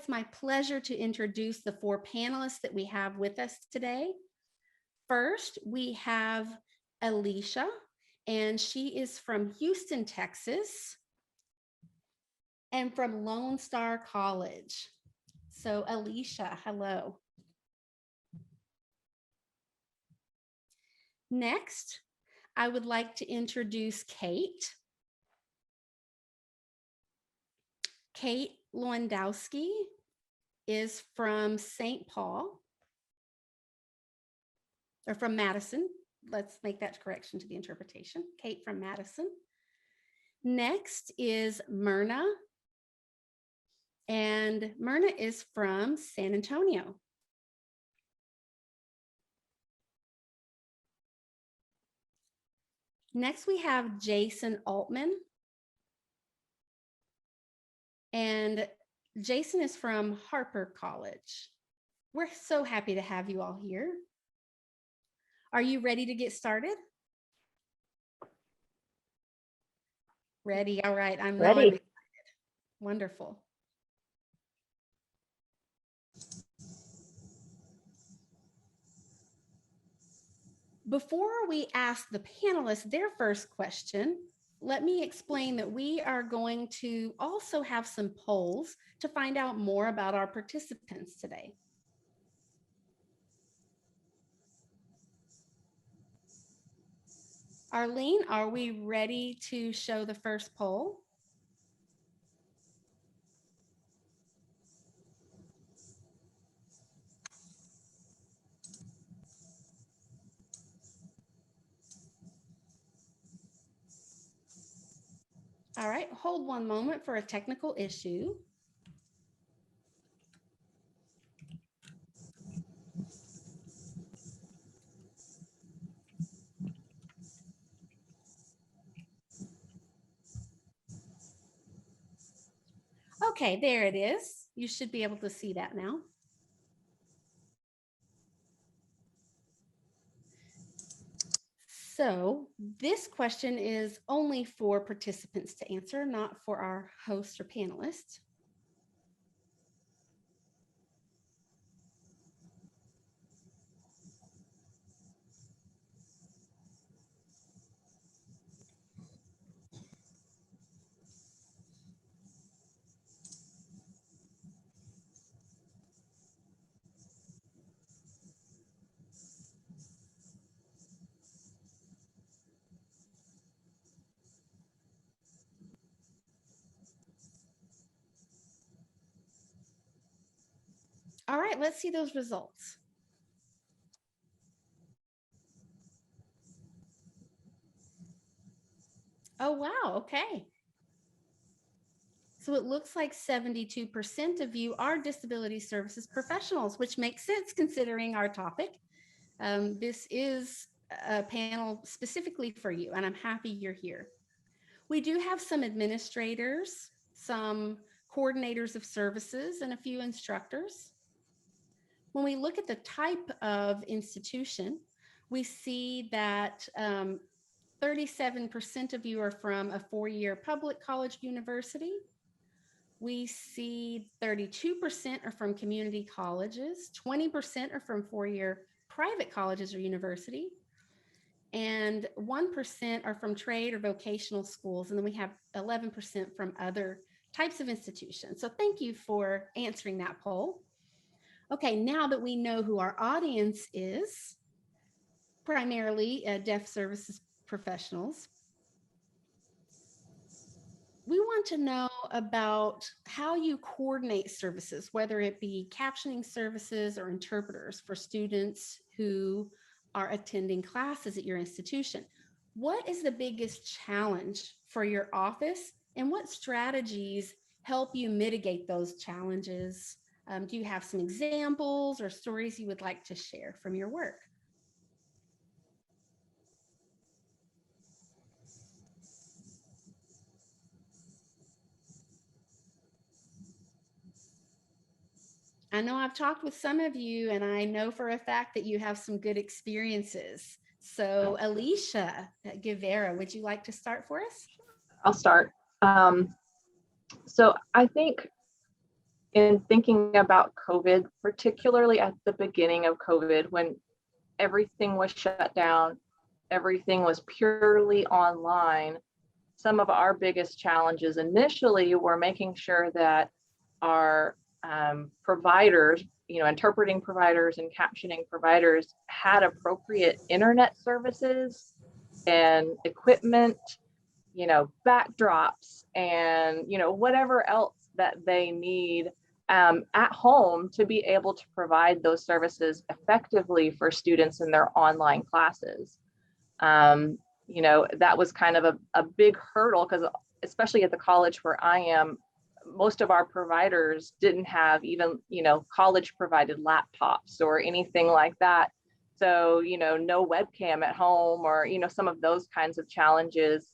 it's my pleasure to introduce the 4 panelists that we have with us today. First, we have Alicia, and she is from Houston, Texas, and from Lone Star College. So Alicia, hello. Next, I would like to introduce Kate. Kate Lewandowski is from St. Paul, or from Madison. Let's make that correction to the interpretation. Kate from Madison. Next is Myrna, and Myrna is from San Antonio. Next, we have Jason Altman, and Jason is from Harper College. We're so happy to have you all here. Are you ready to get started? Ready. All right. I'm excited. Wonderful. Before we ask the panelists their first question, let me explain that we are going to also have some polls to find out more about our participants today. Arlene, are we ready to show the first poll? All right, hold one moment for a technical issue. Okay, there it is. You should be able to see that now. So this question is only for participants to answer, not for our host or panelists. All right, let's see those results. Oh, wow, okay. So it looks like 72% of you are disability services professionals, which makes sense considering our topic. This is a panel specifically for you, and I'm happy you're here. We do have some administrators, some coordinators of services, and a few instructors. When we look at the type of institution, we see that 37% of you are from a 4-year public college university. We see 32% are from community colleges, 20% are from 4-year private colleges or university, and 1% are from trade or vocational schools. And then we have 11% from other types of institutions. So thank you for answering that poll. Okay, now that we know who our audience is, primarily deaf services professionals, we want to know about how you coordinate services, whether it be captioning services or interpreters for students who are attending classes at your institution. What is the biggest challenge for your office, and what strategies help you mitigate those challenges? Do you have some examples or stories you would like to share from your work? I know I've talked with some of you, and I know for a fact that you have some good experiences. So Alicia Guevara, would you like to start for us? I'll start. So I think in thinking about COVID, particularly at the beginning of COVID, when everything was shut down, everything was purely online, some of our biggest challenges initially were making sure that our providers, interpreting providers and captioning providers had appropriate internet services and equipment, backdrops and, whatever else that they need at home to be able to provide those services effectively for students in their online classes. That was kind of a big hurdle because especially at the college where I am, most of our providers didn't have even, college provided laptops or anything like that. So, no webcam at home or, some of those kinds of challenges.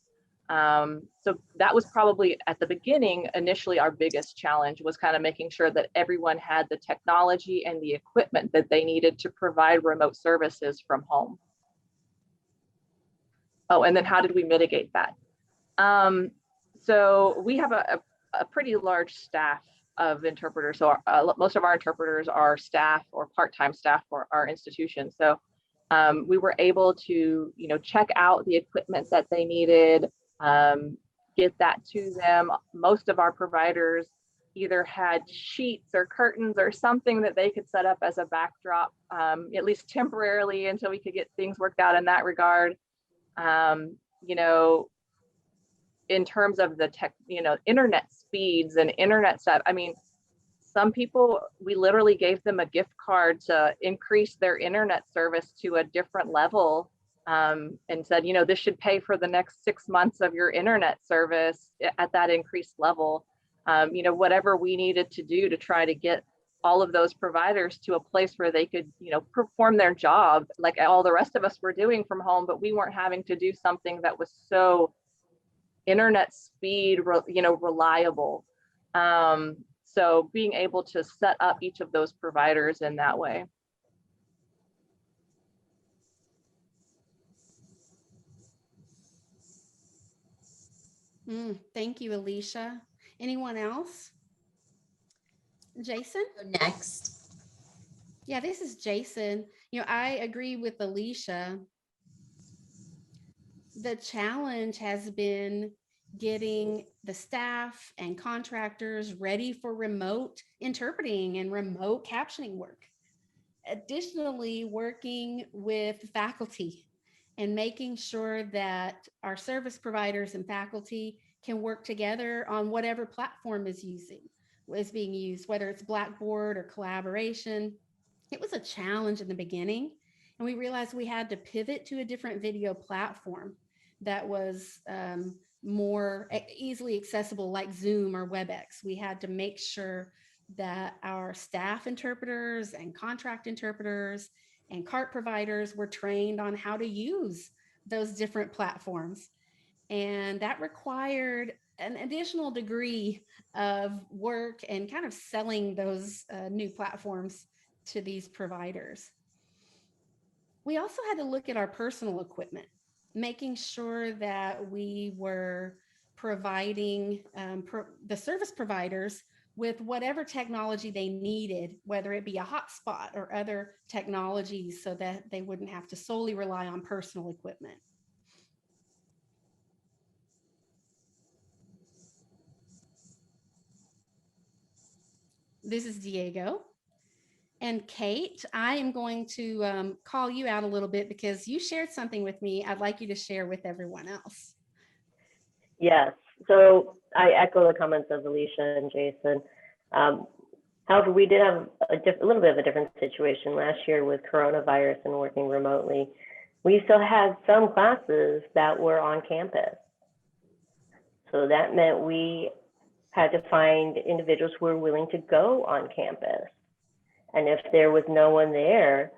So that was probably at the beginning, initially our biggest challenge was kind of making sure that everyone had the technology and the equipment that they needed to provide remote services from home. Oh, and then how did we mitigate that? So we have a pretty large staff of interpreters. So most of our interpreters are staff or part-time staff for our institution. So we were able to, check out the equipment that they needed, get that to them. Most of our providers either had sheets or curtains or something that they could set up as a backdrop, at least temporarily until we could get things worked out in that regard. In terms of the tech, internet speeds and internet stuff. I mean, some people, we literally gave them a gift card to increase their internet service to a different level, and said, this should pay for the next 6 months of your internet service at that increased level. Whatever we needed to do to try to get all of those providers to a place where they could, perform their job like all the rest of us were doing from home, but we weren't having to do something that was so internet speed, reliable. So being able to set up each of those providers in that way. Thank you, Alicia. Anyone else? Jason? Next. Yeah, this is Jason. I agree with Alicia. The challenge has been getting the staff and contractors ready for remote interpreting and remote captioning work. Additionally, working with faculty and making sure that our service providers and faculty can work together on whatever platform is being used, whether it's Blackboard or Collaboration. It was a challenge in the beginning, and we realized we had to pivot to a different video platform that was more easily accessible, like Zoom or WebEx. We had to make sure that our staff interpreters and contract interpreters and CART providers were trained on how to use those different platforms. And that required an additional degree of work and kind of selling those new platforms to these providers. We also had to look at our personal equipment, making sure that we were providing the service providers with whatever technology they needed, whether it be a hotspot or other technologies, so that they wouldn't have to solely rely on personal equipment. This is Diego. And Kate, I am going to call you out a little bit because you shared something with me I'd like you to share with everyone else. Yes, so I echo the comments of Alicia and Jason. However, we did have a little bit of a different situation last year with coronavirus and working remotely. We still had some classes that were on campus. So that meant we had to find individuals who were willing to go on campus. And if there was no one there,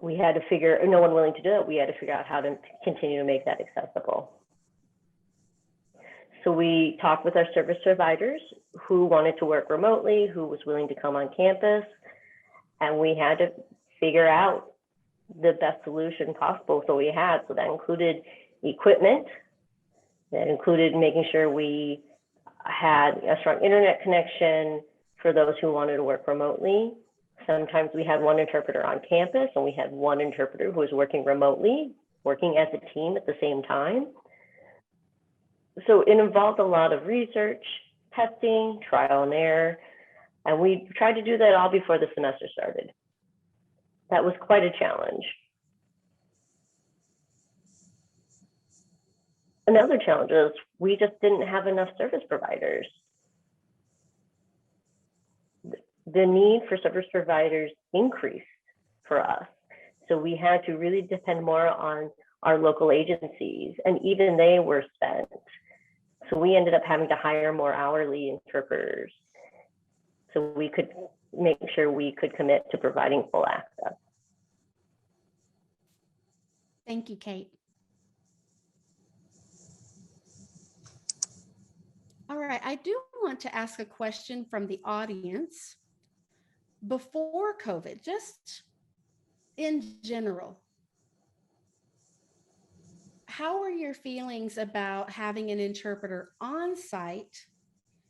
no one willing to do it, we had to figure out how to continue to make that accessible. So we talked with our service providers who wanted to work remotely, who was willing to come on campus, and we had to figure out the best solution possible. So that included equipment, that included making sure we had a strong internet connection, for those who wanted to work remotely. Sometimes we had one interpreter on campus and we had one interpreter who was working remotely, working as a team at the same time. So it involved a lot of research, testing, trial and error, and we tried to do that all before the semester started. That was quite a challenge. Another challenge is we just didn't have enough service providers. The need for service providers increased for us. So we had to really depend more on our local agencies, and even they were spent. So we ended up having to hire more hourly interpreters so we could make sure we could commit to providing full access. Thank you, Kate. All right, I do want to ask a question from the audience. Before COVID, just in general, how are your feelings about having an interpreter on site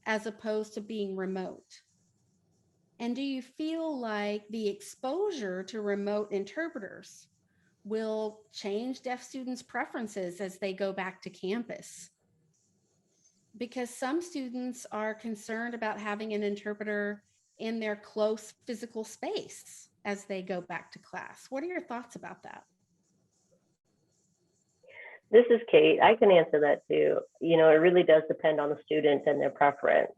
as opposed to being remote? And do you feel like the exposure to remote interpreters will change deaf students' preferences as they go back to campus? Because some students are concerned about having an interpreter in their close physical space as they go back to class. What are your thoughts about that? This is Kate. I can answer that too. You know, it really does depend on the student and their preference.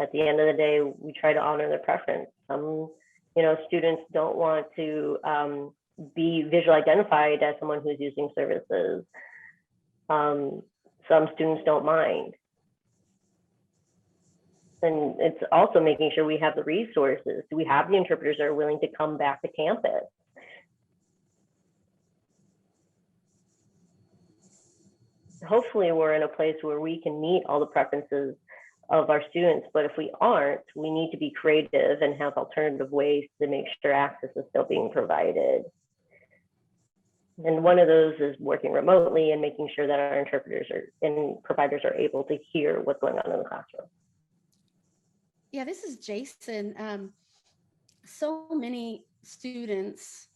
At the end of the day, we try to honor their preference. Some, you know, students don't want to be visually identified as someone who's using services. Some students don't mind. And it's also making sure we have the resources. Do we have the interpreters that are willing to come back to campus? Hopefully we're in a place where we can meet all the preferences of our students, but if we aren't, we need to be creative and have alternative ways to make sure access is still being provided. And one of those is working remotely and making sure that our interpreters and providers are able to hear what's going on in the classroom. Yeah, this is Jason. So many students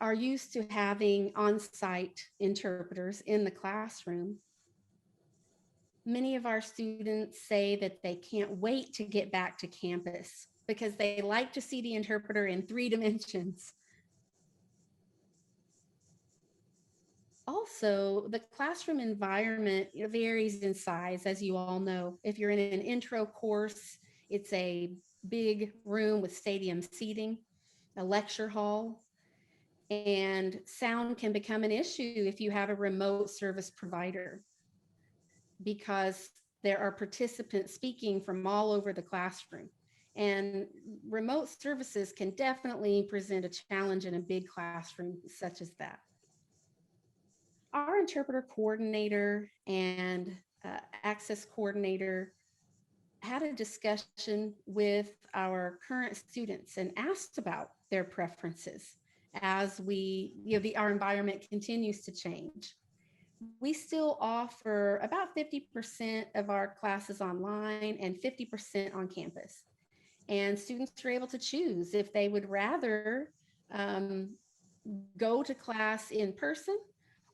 are used to having on-site interpreters in the classroom. Many of our students say that they can't wait to get back to campus because they like to see the interpreter in 3 dimensions. Also, the classroom environment varies in size, as you all know. If you're in an intro course, it's a big room with stadium seating, a lecture hall, and sound can become an issue if you have a remote service provider because there are participants speaking from all over the classroom. And remote services can definitely present a challenge in a big classroom such as that. Our interpreter coordinator and access coordinator had a discussion with our current students and asked about their preferences as our environment continues to change. We still offer about 50% of our classes online and 50% on campus. And students are able to choose if they would rather go to class in person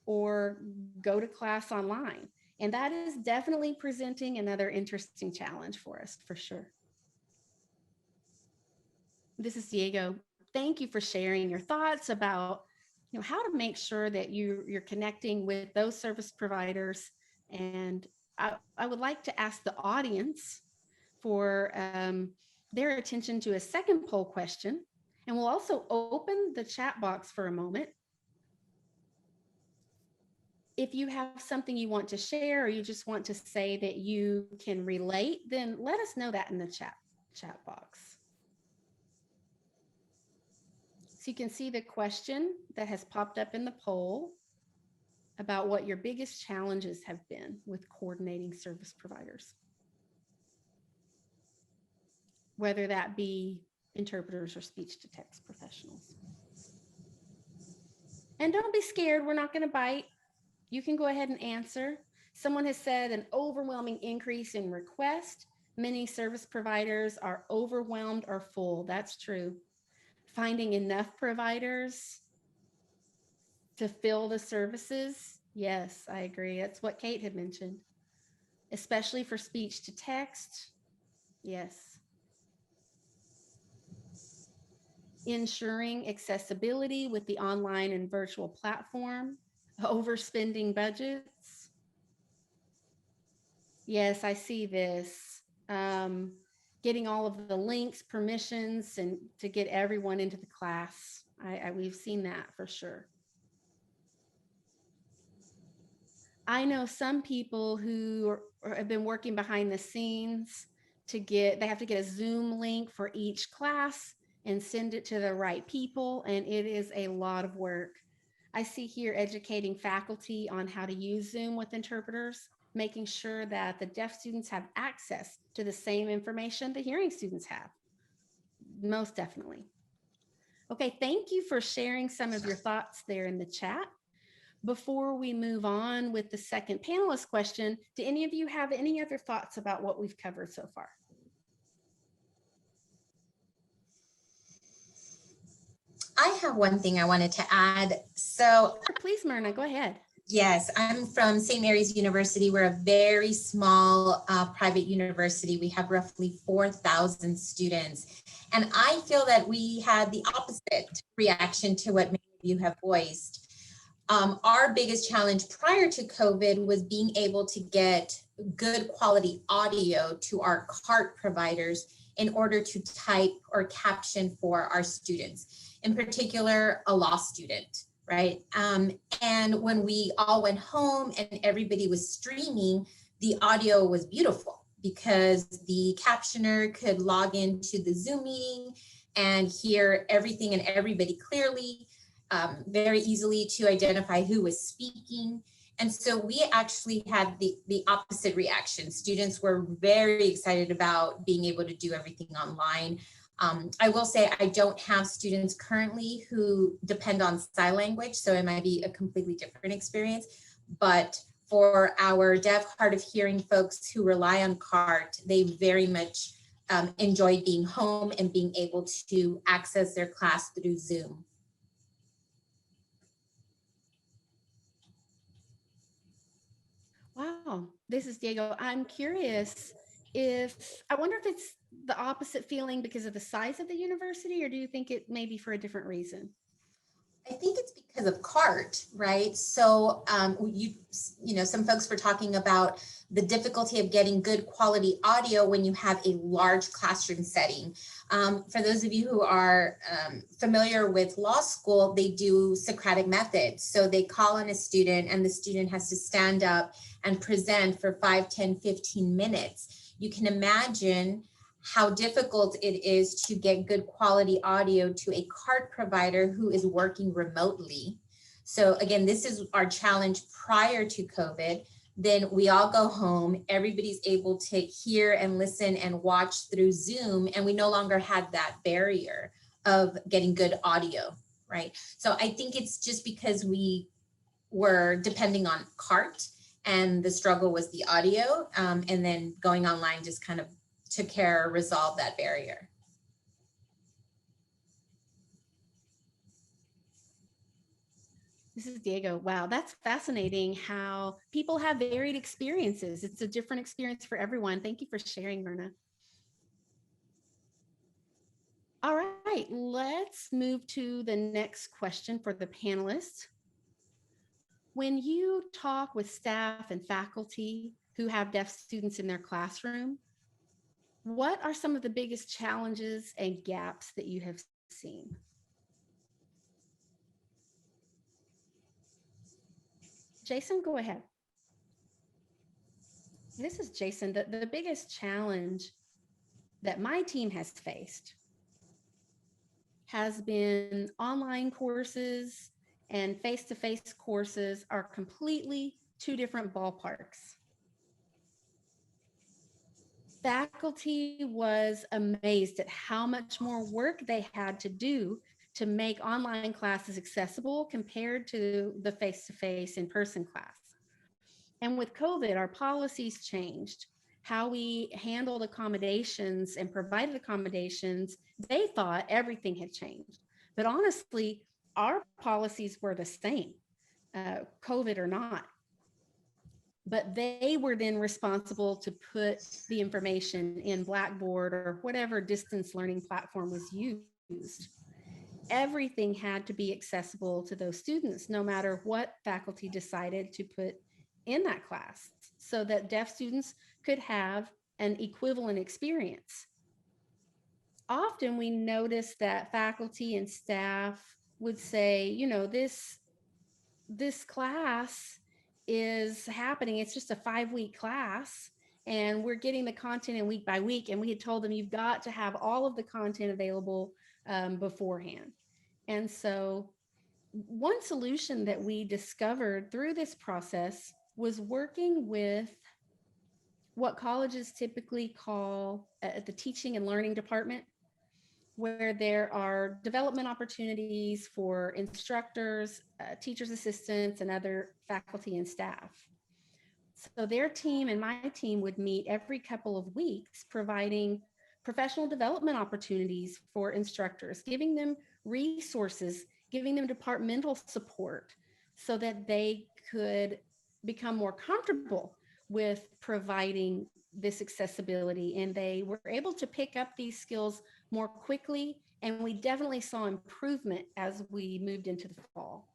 or go to class online. And that is definitely presenting another interesting challenge for us, for sure. This is Diego. Thank you for sharing your thoughts about how to make sure that you're connecting with those service providers. And I would like to ask the audience for their attention to a second poll question. And we'll also open the chat box for a moment. If you have something you want to share or you just want to say that you can relate, then let us know that in the chat box. So you can see the question that has popped up in the poll about what your biggest challenges have been with coordinating service providers, whether that be interpreters or speech to text professionals. And don't be scared, we're not going to bite. You can go ahead and answer. Someone has said an overwhelming increase in requests Many service providers are overwhelmed or full. That's true. Finding enough providers to fill the services. Yes, I agree. That's what Kate had mentioned, especially for speech to text. Yes. Ensuring accessibility with the online and virtual platform, overspending budgets. Yes, I see this. Getting all of the links, permissions, and to get everyone into the class. We've seen that for sure. I know some people who have been working behind the scenes they have to get a Zoom link for each class and send it to the right people. And it is a lot of work. I see here educating faculty on how to use Zoom with interpreters, making sure that the deaf students have access to the same information the hearing students have. Most definitely. Okay, thank you for sharing some of your thoughts there in the chat. Before we move on with the second panelist question, do any of you have any other thoughts about what we've covered so far? I have one thing I wanted to add. So Please, Myrna, go ahead. yes, I'm from St. Mary's University. We're a very small private university. We have roughly 4,000 students. And I feel that we had the opposite reaction to what many of you have voiced. Our biggest challenge prior to COVID was being able to get good quality audio to our CART providers in order to type or caption for our students, in particular, a law student, right? And when we all went home and everybody was streaming, the audio was beautiful because the captioner could log into the Zoom meeting and hear everything and everybody clearly. Very easily to identify who was speaking. And so we actually had the opposite reaction. Students were very excited about being able to do everything online. I will say I don't have students currently who depend on sign language, so it might be a completely different experience. But for our deaf, hard of hearing folks who rely on CART, they very much enjoyed being home and being able to access their class through Zoom. Wow, this is Diego. I'm curious I wonder if it's the opposite feeling because of the size of the university, or do you think it may be for a different reason? I think it's because of CART, right? So you know, some folks were talking about the difficulty of getting good quality audio when you have a large classroom setting. For those of you who are familiar with law school, they do Socratic method. So they call on a student and the student has to stand up and present for 5, 10, 15 minutes. You can imagine how difficult it is to get good quality audio to a CART provider who is working remotely. So again, this is our challenge prior to COVID. Then we all go home, everybody's able to hear and listen and watch through Zoom, and we no longer had that barrier of getting good audio, right? So I think it's just because we were depending on CART and the struggle was the audio, and then going online just kind of took care, resolve that barrier. This is Diego. Wow, that's fascinating how people have varied experiences. It's a different experience for everyone. Thank you for sharing, Myrna. All right, let's move to the next question for the panelists. When you talk with staff and faculty who have deaf students in their classroom, what are some of the biggest challenges and gaps that you have seen? Jason, go ahead. This is Jason. The biggest challenge that my team has faced has been online courses and face-to-face courses are completely two different ballparks. Faculty was amazed at how much more work they had to do to make online classes accessible compared to the face-to-face in-person class. And with COVID, our policies changed how we handled accommodations and provided accommodations, they thought everything had changed. But honestly, our policies were the same, COVID or not. But they were then responsible to put the information in Blackboard or whatever distance learning platform was used. Everything had to be accessible to those students, no matter what faculty decided to put in that class, so that deaf students could have an equivalent experience. Often we notice that faculty and staff would say, you know, this class is happening. It's just a 5-week class and we're getting the content in week by week. And we had told them, you've got to have all of the content available beforehand. And so one solution that we discovered through this process was working with what colleges typically call the teaching and learning department, where there are development opportunities for instructors, teachers assistants, and other faculty and staff. So their team and my team would meet every couple of weeks, providing professional development opportunities for instructors, giving them resources, giving them departmental support so that they could become more comfortable with providing this accessibility. And they were able to pick up these skills more quickly. And we definitely saw improvement as we moved into the fall.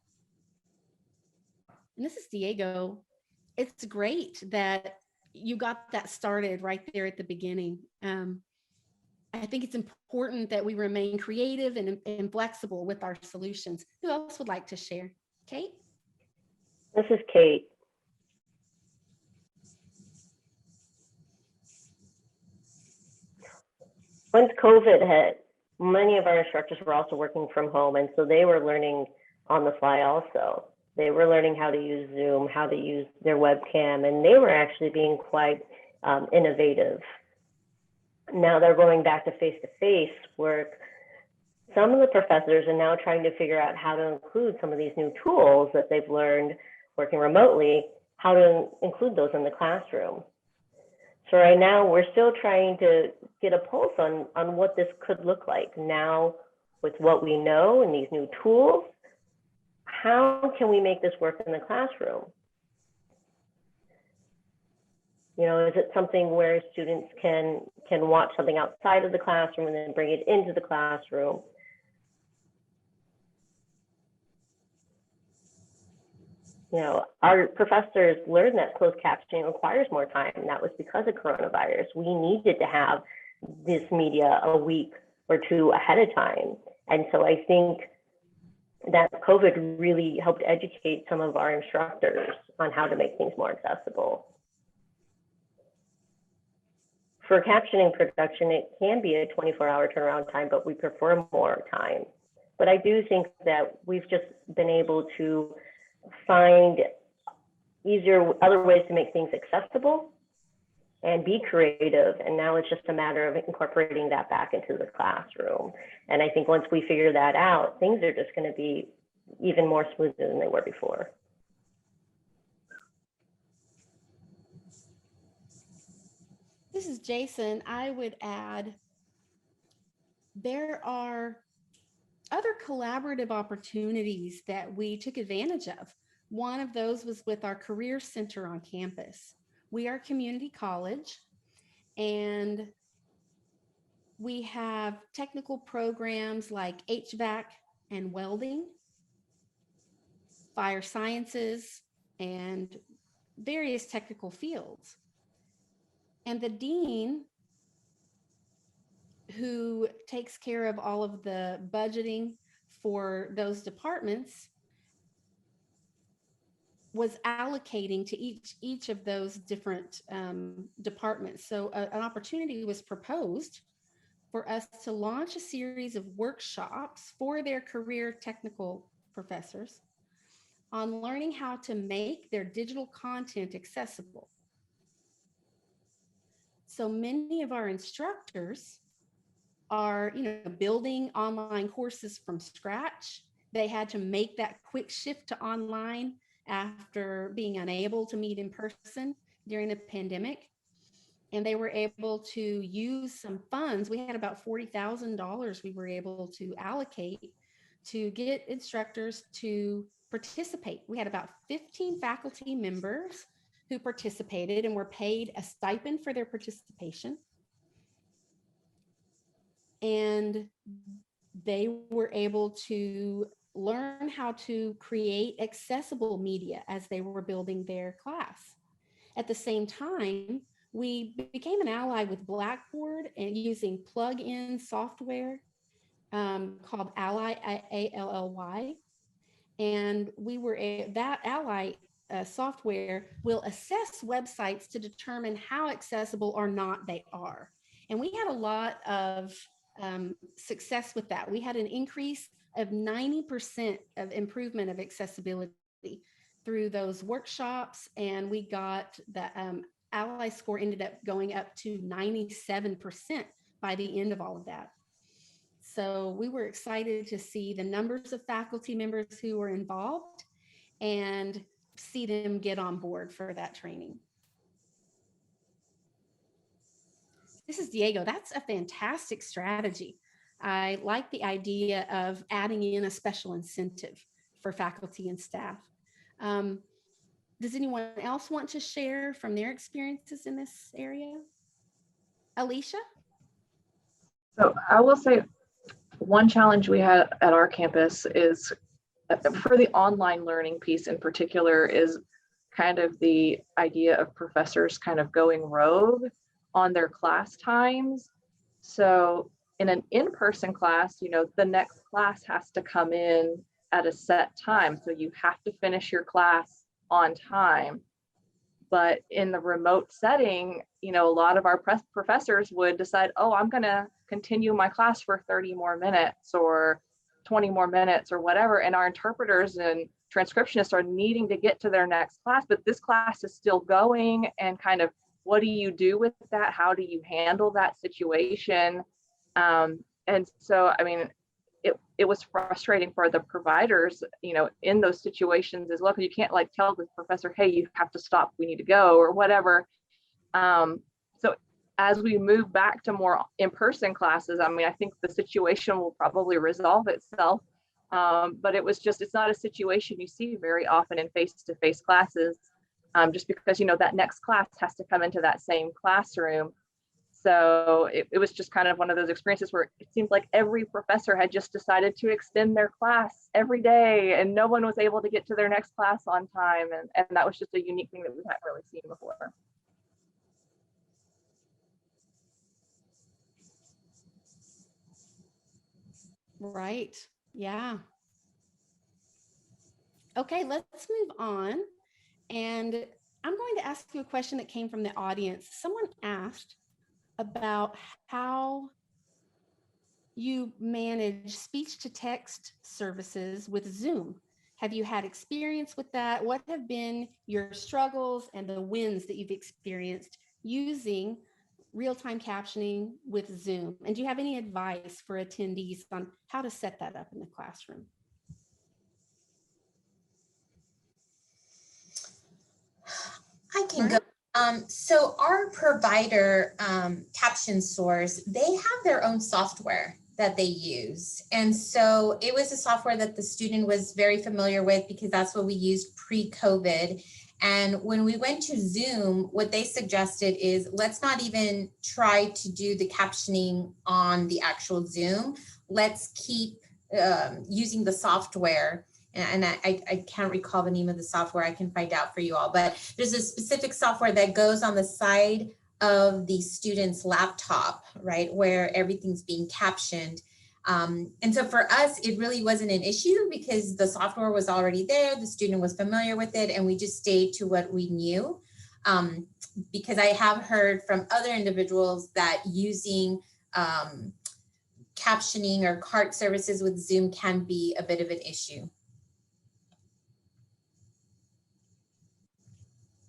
And this is Diego. It's great that you got that started right there at the beginning. I think it's important that we remain creative and flexible with our solutions. Who else would like to share? Kate? This is Kate. Once COVID hit, many of our instructors were also working from home, and so they were learning on the fly also. They were learning how to use Zoom, how to use their webcam, and they were actually being quite innovative. Now they're going back to face-to-face work. Some of the professors are now trying to figure out how to include some of these new tools that they've learned working remotely, how to include those in the classroom. So right now we're still trying to get a pulse on what this could look like now with what we know and these new tools. How can we make this work in the classroom? You know, is it something where students can watch something outside of the classroom and then bring it into the classroom? You know, our professors learned that closed captioning requires more time, and that was because of coronavirus. We needed to have this media a week or two ahead of time. And so I think that COVID really helped educate some of our instructors on how to make things more accessible. For captioning production, it can be a 24-hour turnaround time, but we prefer more time. But I do think that we've just been able to find other ways to make things accessible and be creative. And now it's just a matter of incorporating that back into the classroom. And I think once we figure that out, things are just going to be even more smooth than they were before. This is Jason. I would add, there are other collaborative opportunities that we took advantage of. One of those was with our Career Center on campus. We are a community college, and we have technical programs like HVAC and welding, fire sciences, and various technical fields. And the dean, who takes care of all of the budgeting for those departments, was allocating to each of those different departments. So an opportunity was proposed for us to launch a series of workshops for their career technical professors on learning how to make their digital content accessible. So many of our instructors are, building online courses from scratch. They had to make that quick shift to online after being unable to meet in person during the pandemic. and they were able to use some funds. We had about $40,000 we were able to allocate to get instructors to participate. We had about 15 faculty members who participated and were paid a stipend for their participation. And they were able to learn how to create accessible media as they were building their class. At the same time, we became an ally with Blackboard and using plug-in software called Ally, ALLY. And that Ally software will assess websites to determine how accessible or not they are. And we had a lot of success with that. We had an increase of 90% of improvement of accessibility through those workshops, and we got the Ally score ended up going up to 97% by the end of all of that. So we were excited to see the numbers of faculty members who were involved and see them get on board for that training. This is Diego. That's a fantastic strategy. I like the idea of adding in a special incentive for faculty and staff. Does anyone else want to share from their experiences in this area? Alicia? So I will say one challenge we had at our campus is for the online learning piece in particular is kind of the idea of professors kind of going rogue on their class times. So in an in-person class, you know, the next class has to come in at a set time. So you have to finish your class on time. But in the remote setting, you know, a lot of our professors would decide, oh, I'm going to continue my class for 30 more minutes or 20 more minutes or whatever. And our interpreters and transcriptionists are needing to get to their next class, but this class is still going. And kind of, what do you do with that? How do you handle that situation? And so, I mean, it was frustrating for the providers, you know, in those situations as well, because you can't like tell the professor, hey, you have to stop, we need to go or whatever. So as we move back to more in-person classes, I mean, I think the situation will probably resolve itself. But it's not a situation you see very often in face-to-face classes, just because, you know, that next class has to come into that same classroom. So it was just kind of one of those experiences where it seemed like every professor had just decided to extend their class every day and no one was able to get to their next class on time. And that was just a unique thing that we hadn't really seen before. Right. Yeah. Okay, let's move on. And I'm going to ask you a question that came from the audience. Someone asked about how you manage speech to text services with Zoom. Have you had experience with that? What have been your struggles and the wins that you've experienced using real-time captioning with Zoom? And do you have any advice for attendees on how to set that up in the classroom? I can go. So our provider, Caption Source, they have their own software that they use. And so it was a software that the student was very familiar with because that's what we used pre-COVID. And when we went to Zoom, what they suggested is let's not even try to do the captioning on the actual Zoom. Let's keep using the software. And I can't recall the name of the software. I can find out for you all, but there's a specific software that goes on the side of the student's laptop, right, where everything's being captioned. And so for us, it really wasn't an issue because the software was already there, the student was familiar with it, and we just stayed to what we knew. Because I have heard from other individuals that using captioning or cart services with Zoom can be a bit of an issue.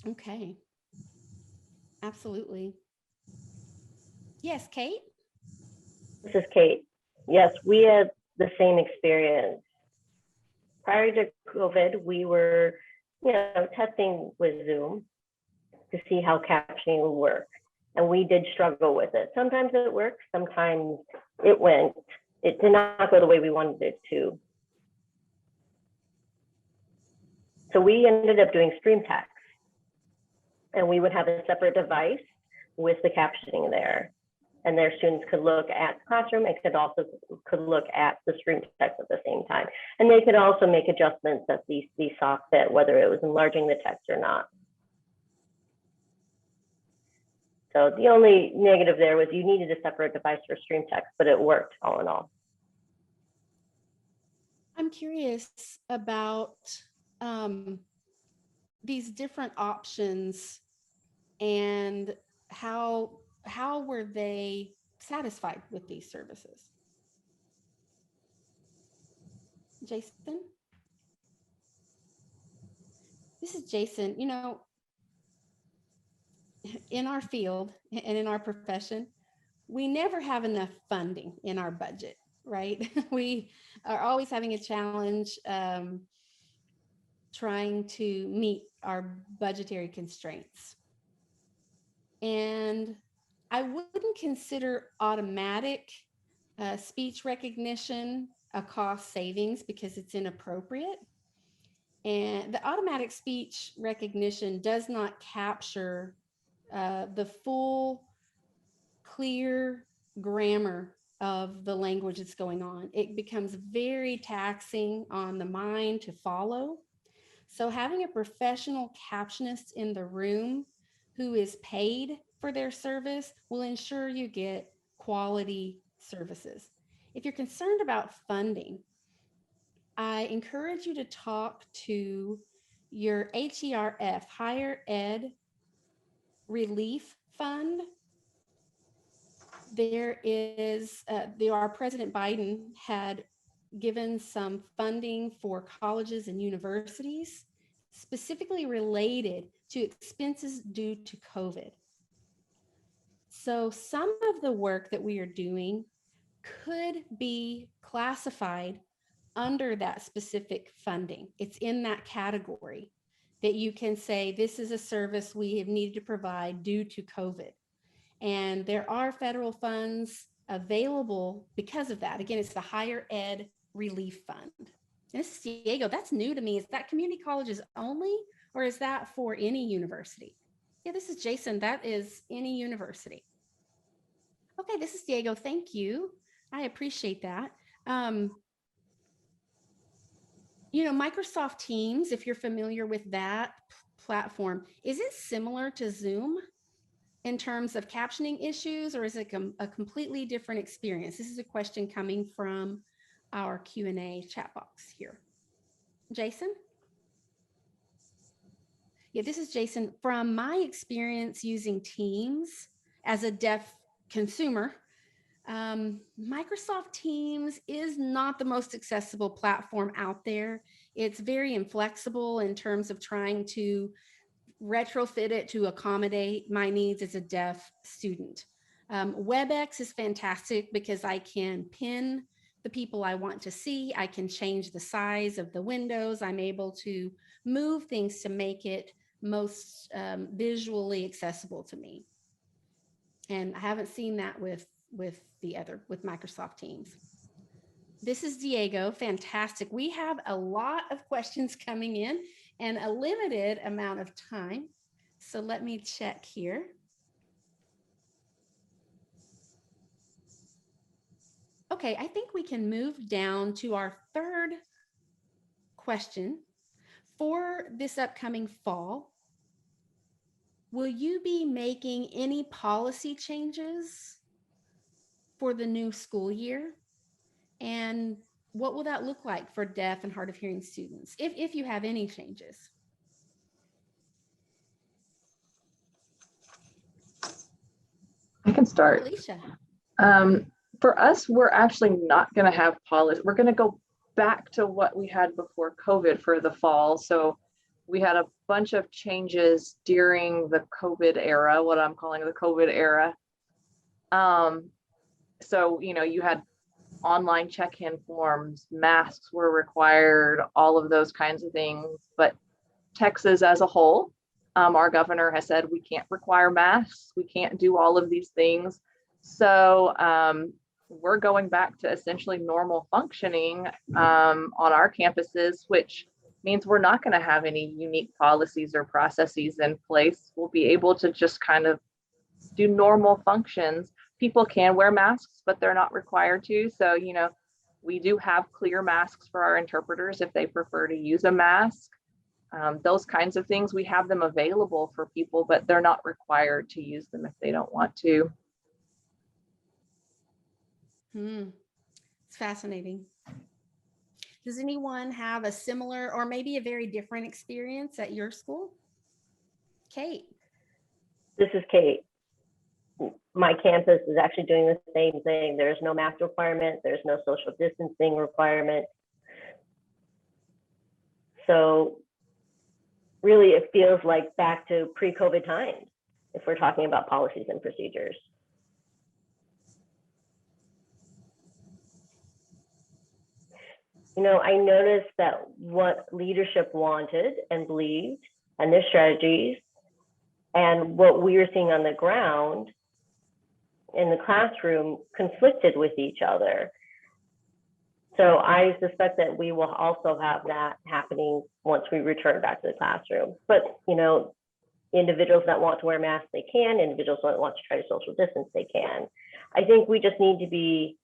Okay. Absolutely. Yes, Kate? This is Kate. Yes, we had the same experience. Prior to COVID, we were, testing with Zoom to see how captioning would work. And we did struggle with it. Sometimes it worked, sometimes it did not go the way we wanted it to. So we ended up doing stream text, and we would have a separate device with the captioning there. And their students could look at the classroom and could look at the stream text at the same time. And they could also make adjustments that they saw fit, whether it was enlarging the text or not. So the only negative there was you needed a separate device for stream text, but it worked all in all. I'm curious about these different options and how were they satisfied with these services? Jason? This is Jason. You know, in our field and in our profession, we never have enough funding in our budget, right? We are always having a challenge trying to meet our budgetary constraints. And I wouldn't consider automatic speech recognition a cost savings because it's inappropriate. And the automatic speech recognition does not capture the full, clear grammar of the language that's going on. It becomes very taxing on the mind to follow. So having a professional captionist in the room who is paid for their service will ensure you get quality services. If you're concerned about funding, I encourage you to talk to your HERF, Higher Ed Relief Fund. Our President Biden had given some funding for colleges and universities, specifically related to expenses due to COVID. So some of the work that we are doing could be classified under that specific funding. It's in that category that you can say, this is a service we have needed to provide due to COVID. And there are federal funds available because of that. Again, it's the Higher Ed Relief Fund. And this is Diego. That's new to me. Is that community colleges only, or is that for any university? Yeah, this is Jason. That is any university. Okay, this is Diego. Thank you. I appreciate that. You know, Microsoft Teams, if you're familiar with that platform, is it similar to Zoom in terms of captioning issues, or is it a completely different experience? This is a question coming from our Q&A chat box here. Jason? Yeah, this is Jason. From my experience using Teams as a deaf consumer, Microsoft Teams is not the most accessible platform out there. It's very inflexible in terms of trying to retrofit it to accommodate my needs as a deaf student. WebEx is fantastic because I can pin the people I want to see. I can change the size of the windows. I'm able to move things to make it most visually accessible to me. And I haven't seen that with Microsoft Teams. This is Diego. Fantastic. We have a lot of questions coming in and a limited amount of time. So let me check here. Okay, I think we can move down to our third question. For this upcoming fall, will you be making any policy changes for the new school year? And what will that look like for deaf and hard of hearing students, if you have any changes? I can start. Alicia. For us, we're actually not going to have policy. We're going to go back to what we had before COVID for the fall. So we had a bunch of changes during the COVID era, what I'm calling the COVID era. So, you know, you had online check-in forms, masks were required, all of those kinds of things. But Texas as a whole Our governor has said we can't require masks. We can't do all of these things. So we're going back to essentially normal functioning on our campuses, which means we're not going to have any unique policies or processes in place. We'll be able to just kind of do normal functions. People can wear masks, but they're not required to. So, you know, we do have clear masks for our interpreters if they prefer to use a mask. Those kinds of things, we have them available for people, but they're not required to use them if they don't want to. It's fascinating. Does anyone have a similar or maybe a very different experience at your school? Kate. This is Kate. My campus is actually doing the same thing. There's no mask requirement. There's no social distancing requirement. So really, it feels like back to pre-COVID times if we're talking about policies and procedures. You know, I noticed that what leadership wanted and believed and their strategies and what we were seeing on the ground in the classroom conflicted with each other. So I suspect that we will also have that happening once we return back to the classroom. But, you know, individuals that want to wear masks, they can. Individuals that want to try to social distance, they can. I think we just need to be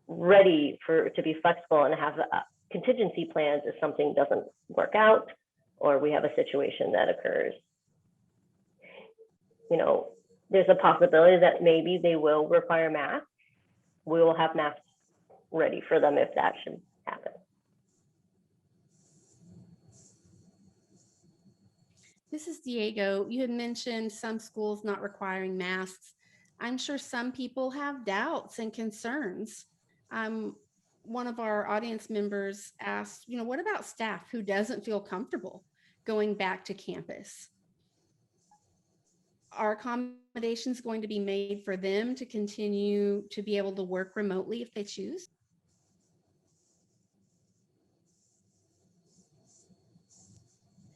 ready to be flexible and have contingency plans if something doesn't work out or we have a situation that occurs. You know, there's a possibility that maybe they will require masks. We will have masks ready for them if that should happen. This is Diego. You had mentioned some schools not requiring masks. I'm sure some people have doubts and concerns. One of our audience members asked, you know, what about staff who doesn't feel comfortable going back to campus? Are accommodations going to be made for them to continue to be able to work remotely if they choose?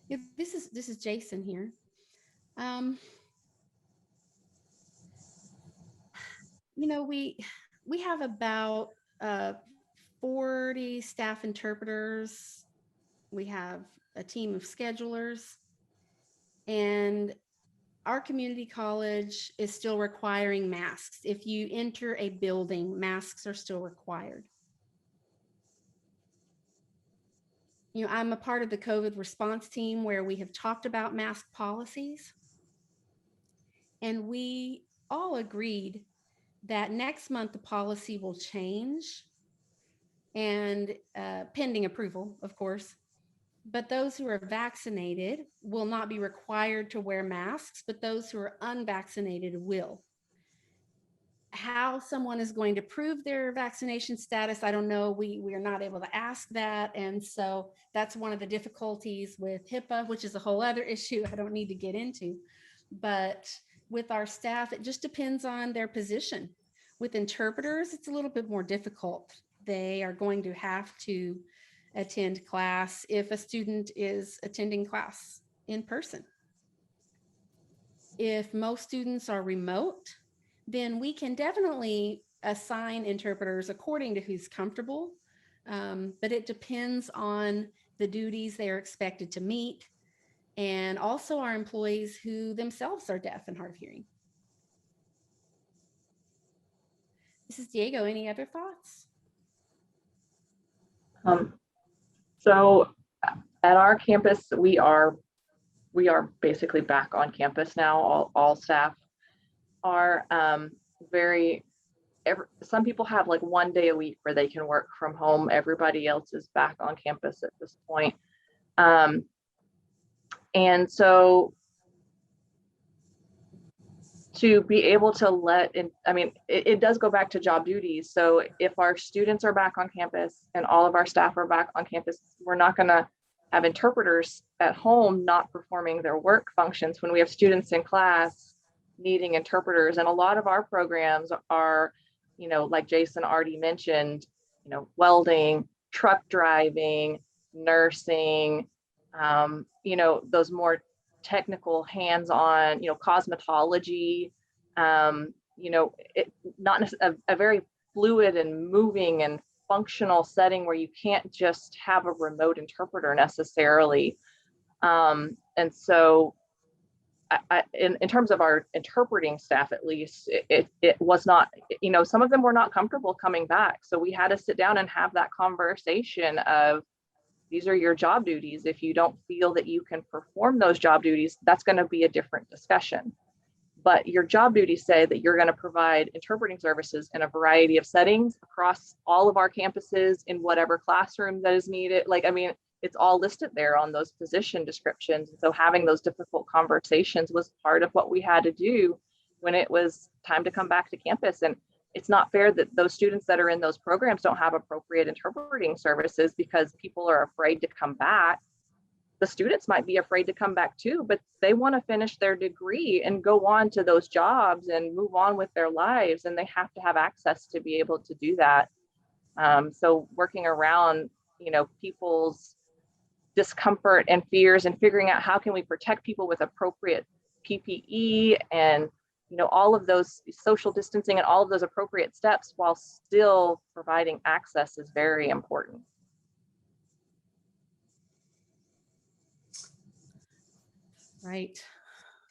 Yeah, this is Jason here. You know, we have about 40 staff interpreters. We have a team of schedulers, and our community college is still requiring masks. If you enter a building, masks are still required. You know, I'm a part of the COVID response team where we have talked about mask policies. And we all agreed that next month the policy will change and pending approval, of course. But those who are vaccinated will not be required to wear masks, but those who are unvaccinated will. How someone is going to prove their vaccination status, I don't know. We are not able to ask that. And so that's one of the difficulties with HIPAA, which is a whole other issue I don't need to get into. But with our staff, it just depends on their position. With interpreters, it's a little bit more difficult. They are going to have to attend class if a student is attending class in person. If most students are remote, then we can definitely assign interpreters according to who's comfortable, but it depends on the duties they are expected to meet, and also our employees who themselves are deaf and hard of hearing. This is Diego. Any other thoughts? So at our campus, we are basically back on campus now. All staff are some people have like 1 day a week where they can work from home. Everybody else is back on campus at this point. And so to be able to it does go back to job duties. So if our students are back on campus and all of our staff are back on campus, we're not going to have interpreters at home not performing their work functions when we have students in class needing interpreters. And a lot of our programs are, you know, like Jason already mentioned, you know, welding, truck driving, nursing, you know, those more technical hands-on, cosmetology, not a very fluid and moving and functional setting where you can't just have a remote interpreter necessarily. And so in terms of our interpreting staff, at least, it was not, some of them were not comfortable coming back. So we had to sit down and have that conversation of, these are your job duties. If you don't feel that you can perform those job duties, that's going to be a different discussion. But your job duties say that you're going to provide interpreting services in a variety of settings across all of our campuses in whatever classroom that is needed. It's all listed there on those position descriptions. So having those difficult conversations was part of what we had to do when it was time to come back to campus. And it's not fair that those students that are in those programs don't have appropriate interpreting services because people are afraid to come back. The students might be afraid to come back too, but they want to finish their degree and go on to those jobs and move on with their lives. And they have to have access to be able to do that. So working around, people's discomfort and fears and figuring out how can we protect people with appropriate PPE and, all of those social distancing and all of those appropriate steps while still providing access is very important. Right.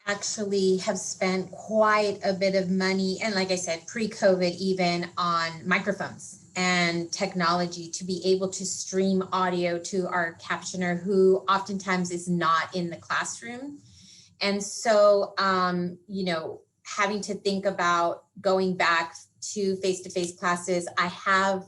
Actually have spent quite a bit of money, and like I said, pre-COVID, even on microphones and technology to be able to stream audio to our captioner, who oftentimes is not in the classroom. And so, having to think about going back to face-to-face classes, I have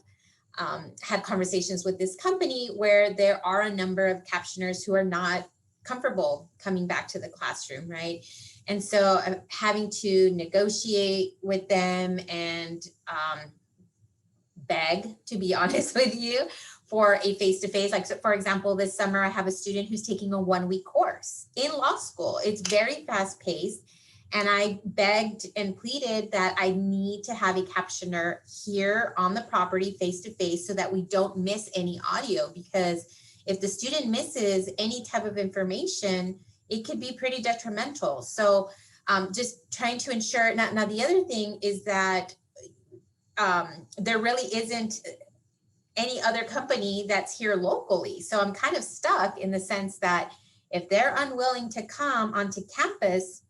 had conversations with this company where there are a number of captioners who are not comfortable coming back to the classroom, right? And so I'm having to negotiate with them and beg, to be honest with you, for a face-to-face. Like, so for example, this summer I have a student who's taking a 1-week course in law school. It's very fast-paced. And I begged and pleaded that I need to have a captioner here on the property face-to-face so that we don't miss any audio, because if the student misses any type of information, it could be pretty detrimental. So just trying to ensure. Now the other thing is that there really isn't any other company that's here locally. So I'm kind of stuck in the sense that if they're unwilling to come onto campus,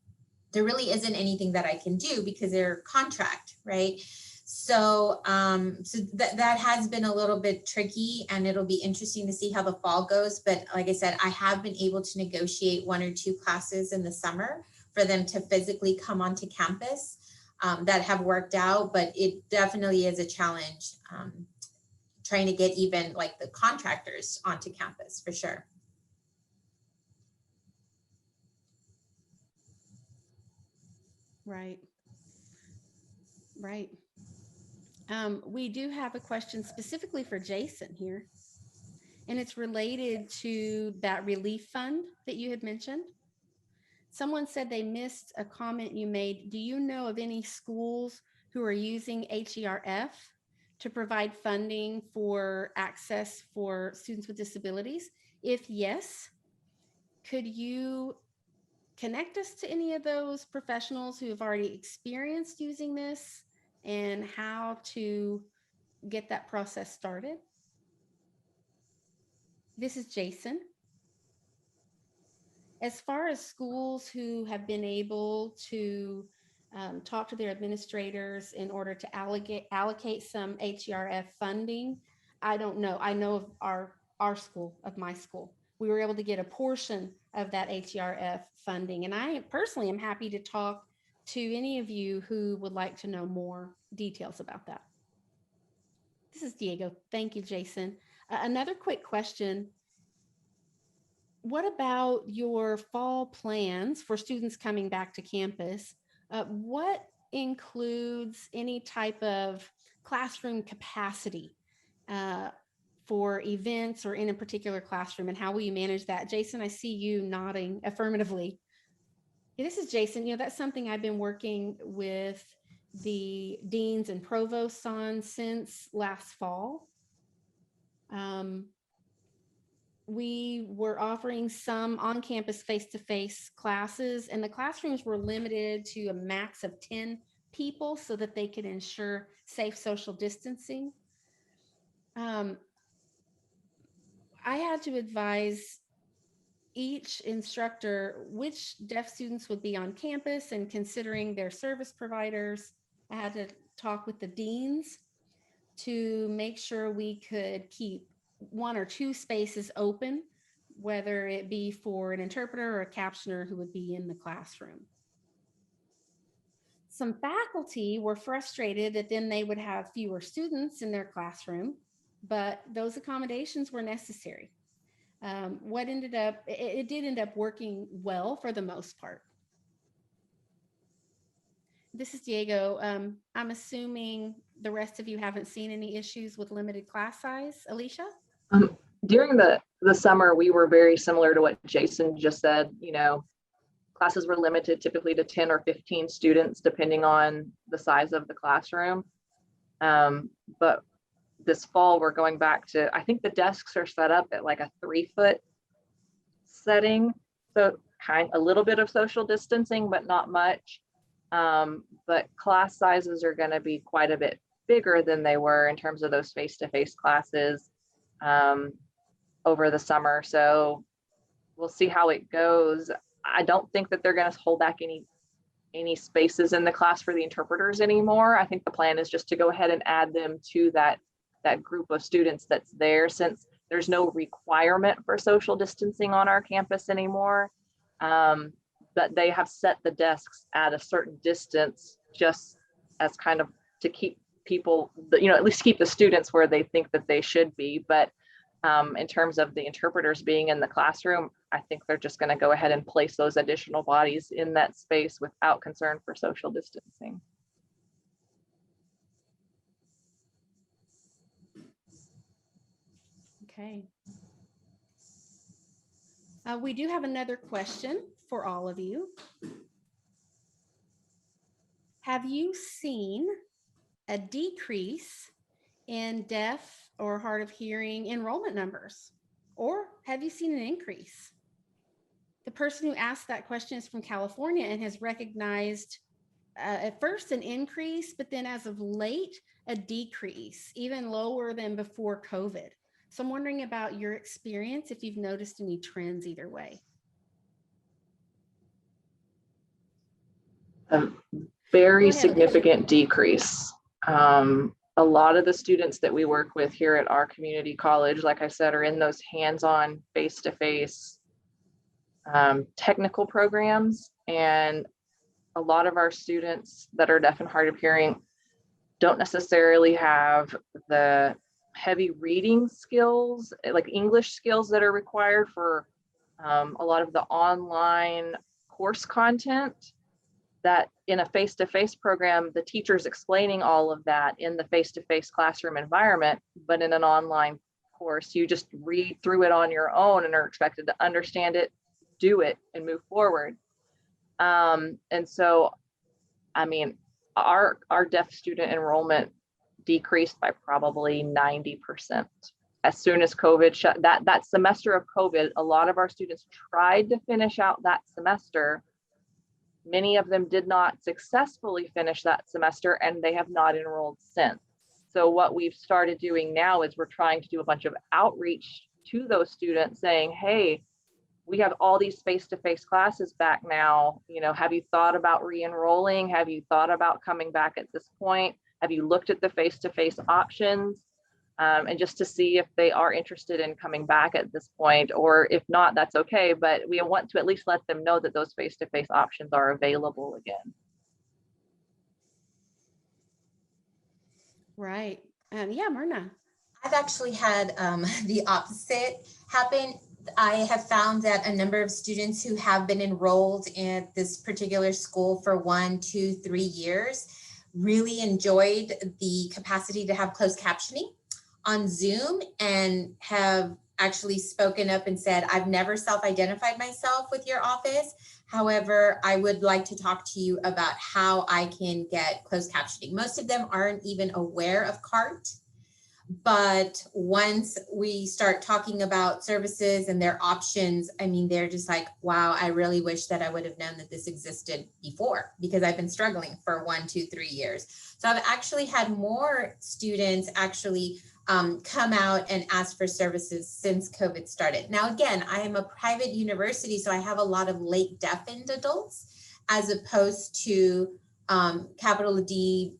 there really isn't anything that I can do because they're contract, right? So, that has been a little bit tricky, and it'll be interesting to see how the fall goes. But like I said, I have been able to negotiate 1 or 2 classes in the summer for them to physically come onto campus that have worked out, but it definitely is a challenge trying to get even like the contractors onto campus for sure. Right. Right. We do have a question specifically for Jason here, and it's related to that relief fund that you had mentioned. Someone said they missed a comment you made. Do you know of any schools who are using HERF to provide funding for access for students with disabilities? If yes, could you connect us to any of those professionals who have already experienced using this and how to get that process started? This is Jason. As far as schools who have been able to talk to their administrators in order to allocate some HERF funding, I don't know. I know of our school, of my school, we were able to get a portion of that HERF funding. And I personally am happy to talk to any of you who would like to know more details about that. This is Diego. Thank you, Jason. Another quick question. What about your fall plans for students coming back to campus? What includes any type of classroom capacity for events or in a particular classroom, and how will you manage that? Jason, I see you nodding affirmatively. Yeah, this is Jason. That's something I've been working with the deans and provosts on since last fall. we were offering some on-campus face-to-face classes, and the classrooms were limited to a max of 10 people so that they could ensure safe social distancing. I had to advise each instructor which deaf students would be on campus, and considering their service providers, I had to talk with the deans to make sure we could keep 1 or 2 spaces open, whether it be for an interpreter or a captioner who would be in the classroom. Some faculty were frustrated that then they would have fewer students in their classroom, but those accommodations were necessary. It did end up working well for the most part. This is Diego. I'm assuming the rest of you haven't seen any issues with limited class size. Alicia? During the summer, we were very similar to what Jason just said. You know, classes were limited typically to 10 or 15 students, depending on the size of the classroom. But this fall, we're going back to, I think the desks are set up at like a 3-foot setting. So a little bit of social distancing, but not much. But class sizes are going to be quite a bit bigger than they were in terms of those face-to-face classes over the summer. So we'll see how it goes. I don't think that they're going to hold back any spaces in the class for the interpreters anymore. I think the plan is just to go ahead and add them to that group of students that's there, since there's no requirement for social distancing on our campus anymore. But they have set the desks at a certain distance just as kind of to keep people, at least keep the students where they think that they should be. But in terms of the interpreters being in the classroom, I think they're just going to go ahead and place those additional bodies in that space without concern for social distancing. Okay. We do have another question for all of you. Have you seen a decrease in deaf or hard of hearing enrollment numbers? Or have you seen an increase? The person who asked that question is from California and has recognized at first an increase, but then as of late, a decrease, even lower than before COVID. So I'm wondering about your experience, if you've noticed any trends either way. A very significant decrease. A lot of the students that we work with here at our community college, like I said, are in those hands-on, face-to-face technical programs. And a lot of our students that are deaf and hard of hearing don't necessarily have the heavy reading skills, like English skills, that are required for a lot of the online course content, that in a face-to-face program, the teacher's explaining all of that in the face-to-face classroom environment, but in an online course, you just read through it on your own and are expected to understand it, do it, and move forward. And so, I mean, our deaf student enrollment decreased by probably 90%. As soon as COVID shut, that semester of COVID, a lot of our students tried to finish out that semester. Many of them did not successfully finish that semester, and they have not enrolled since. So what we've started doing now is we're trying to do a bunch of outreach to those students saying, hey, we have all these face-to-face classes back now. Have you thought about re-enrolling? Have you thought about coming back at this point? Have you looked at the face-to-face options? And just to see if they are interested in coming back at this point, or if not, that's okay. But we want to at least let them know that those face-to-face options are available again. Right. Yeah, Myrna. I've actually had the opposite happen. I have found that a number of students who have been enrolled in this particular school for 1, 2, 3 years really enjoyed the capacity to have closed captioning on Zoom, and have actually spoken up and said, I've never self-identified myself with your office. However, I would like to talk to you about how I can get closed captioning. Most of them aren't even aware of CART, But once we start talking about services and their options, I mean, they're just like, wow, I really wish that I would have known that this existed before, because I've been struggling for 1, 2, 3 years. So I've actually had more students actually come out and ask for services since COVID started. Now, again, I am a private university, so I have a lot of late deafened adults as opposed to capital D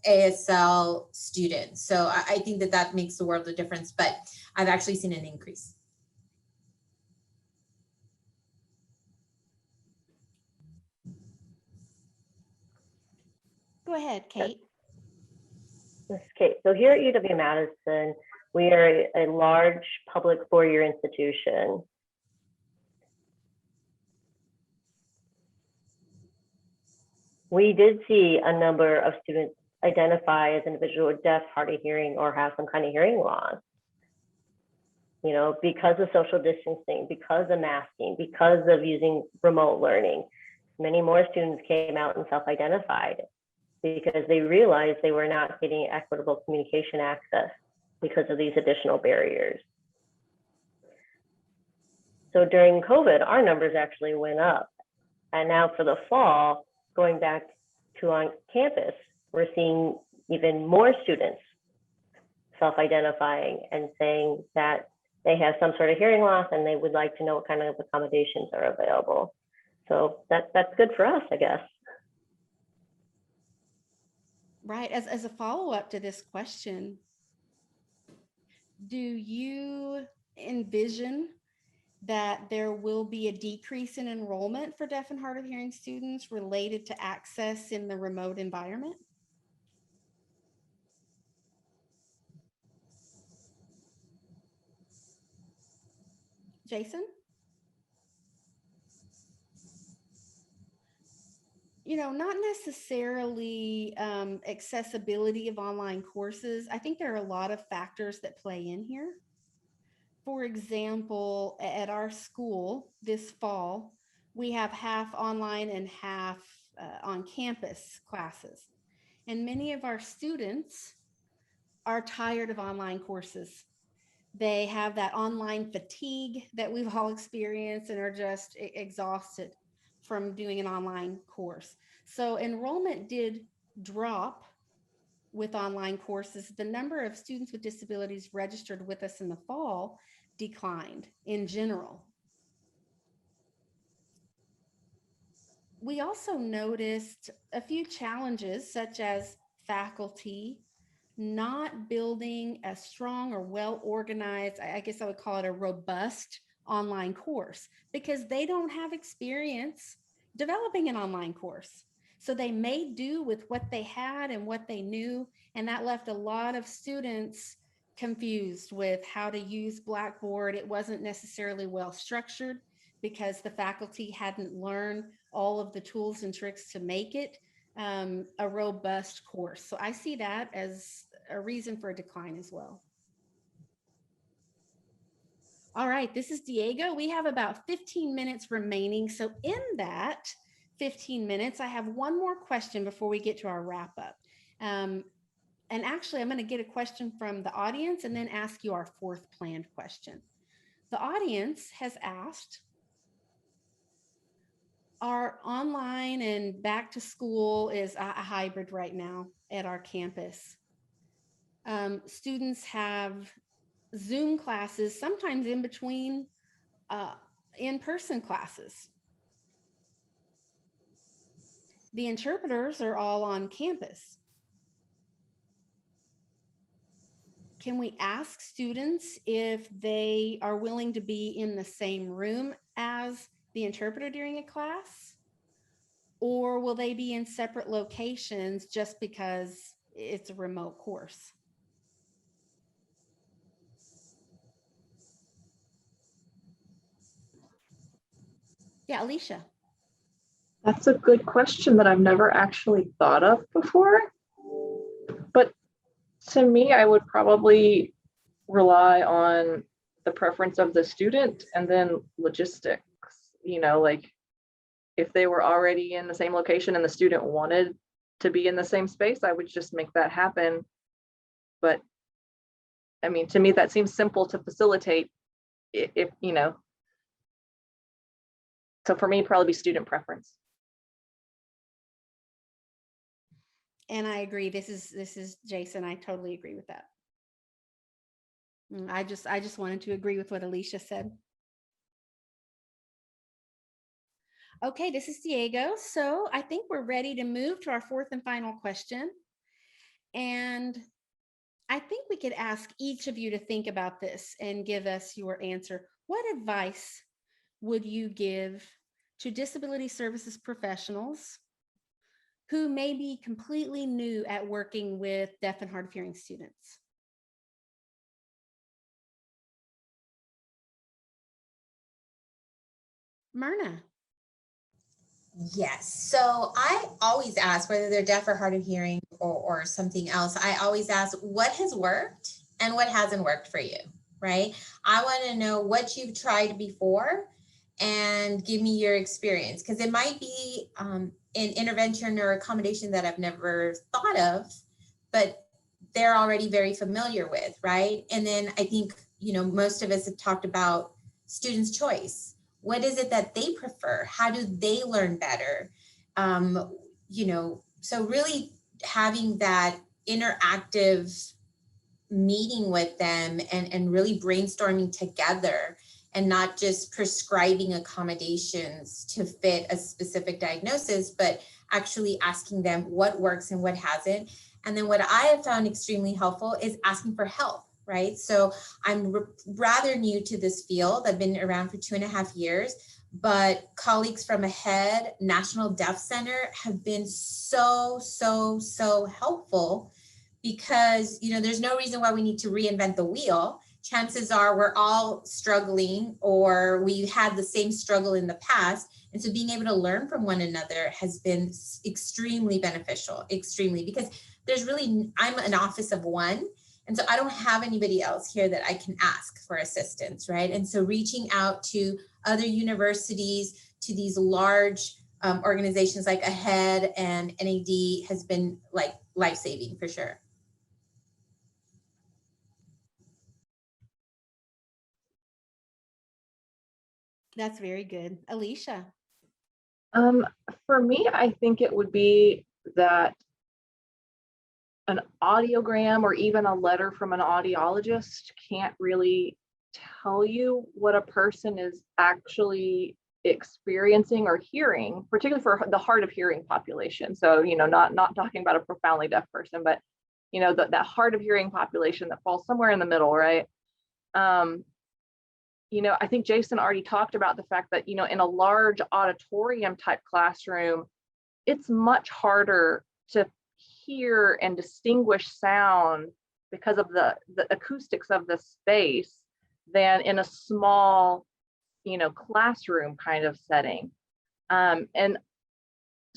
ASL students. So I think that that makes the world of difference, but I've actually seen an increase. Go ahead, Kate. Okay, so here at UW-Madison, we are a large public four-year institution. We did see a number of students identify as individual deaf, hard of hearing, or have some kind of hearing loss. You know, because of social distancing, because of masking, because of using remote learning, many more students came out and self-identified because they realized they were not getting equitable communication access because of these additional barriers. So during COVID, our numbers actually went up. And now for the fall, going back to on campus, we're seeing even more students self-identifying and saying that they have some sort of hearing loss and they would like to know what kind of accommodations are available. So that's good for us, I guess. Right. As a follow-up to this question, do you envision that there will be a decrease in enrollment for deaf and hard of hearing students related to access in the remote environment? Jason? You know, not necessarily accessibility of online courses. I think there are a lot of factors that play in here. For example, at our school this fall, we have half online and half on campus classes. And many of our students are tired of online courses. They have that online fatigue that we've all experienced and are just exhausted from doing an online course. So enrollment did drop with online courses. The number of students with disabilities registered with us in the fall declined in general. We also noticed a few challenges, such as faculty not building a strong or well-organized, I guess I would call it a robust online course, because they don't have experience developing an online course. So they made do with what they had and what they knew, and that left a lot of students confused with how to use Blackboard. It wasn't necessarily well structured because the faculty hadn't learned all of the tools and tricks to make it a robust course. So I see that as a reason for a decline as well. All right, this is Diego. We have about 15 minutes remaining. So in that 15 minutes, I have one more question before we get to our wrap up. And actually, I'm going to get a question from the audience and then ask you our fourth planned question. The audience has asked, our online and back to school is a hybrid right now at our campus. Students have Zoom classes, sometimes in between in-person classes. The interpreters are all on campus. Can we ask students if they are willing to be in the same room as the interpreter during a class? Or will they be in separate locations just because it's a remote course? Yeah, Alicia. That's a good question that I've never actually thought of before. But to me, I would probably rely on the preference of the student and then logistics. You know, like if they were already in the same location and the student wanted to be in the same space, I would just make that happen. But I mean, to me, that seems simple to facilitate if, you know, so for me, probably be student preference. And I agree. This is Jason. I totally agree with that. I just wanted to agree with what Alicia said. Okay, this is Diego. So I think we're ready to move to our fourth and final question. And I think we could ask each of you to think about this and give us your answer. What advice would you give to disability services professionals who may be completely new at working with deaf and hard of hearing students? Myrna. Yes. So I always ask, whether they're deaf or hard of hearing or something else, I always ask what has worked and what hasn't worked for you, right? I want to know what you've tried before and give me your experience, because it might be an intervention or accommodation that I've never thought of, but they're already very familiar with, right? And then I think, you know, most of us have talked about students' choice. What is it that they prefer? How do they learn better? You know, so really having that interactive meeting with them and really brainstorming together and not just prescribing accommodations to fit a specific diagnosis, but actually asking them what works and what hasn't. And then what I have found extremely helpful is asking for help. Right. So I'm rather new to this field. I've been around for 2.5 years, but colleagues from AHEAD National Deaf Center have been so helpful, because, you know, there's no reason why we need to reinvent the wheel. Chances are we're all struggling, or we had the same struggle in the past. And so being able to learn from one another has been extremely beneficial, extremely, because there's really, I'm an office of one. And so I don't have anybody else here that I can ask for assistance, right? And so reaching out to other universities, to these large organizations like AHEAD and NAD has been like life-saving for sure. That's very good. Alicia. For me, I think it would be that an audiogram or even a letter from an audiologist can't really tell you what a person is actually experiencing or hearing, particularly for the hard of hearing population. So, you know, not talking about a profoundly deaf person, but, you know, that hard of hearing population that falls somewhere in the middle, right? You know, I think Jason already talked about the fact that, you know, in a large auditorium type classroom, it's much harder to hear and distinguish sound because of the acoustics of the space than in a small, you know, classroom kind of setting. And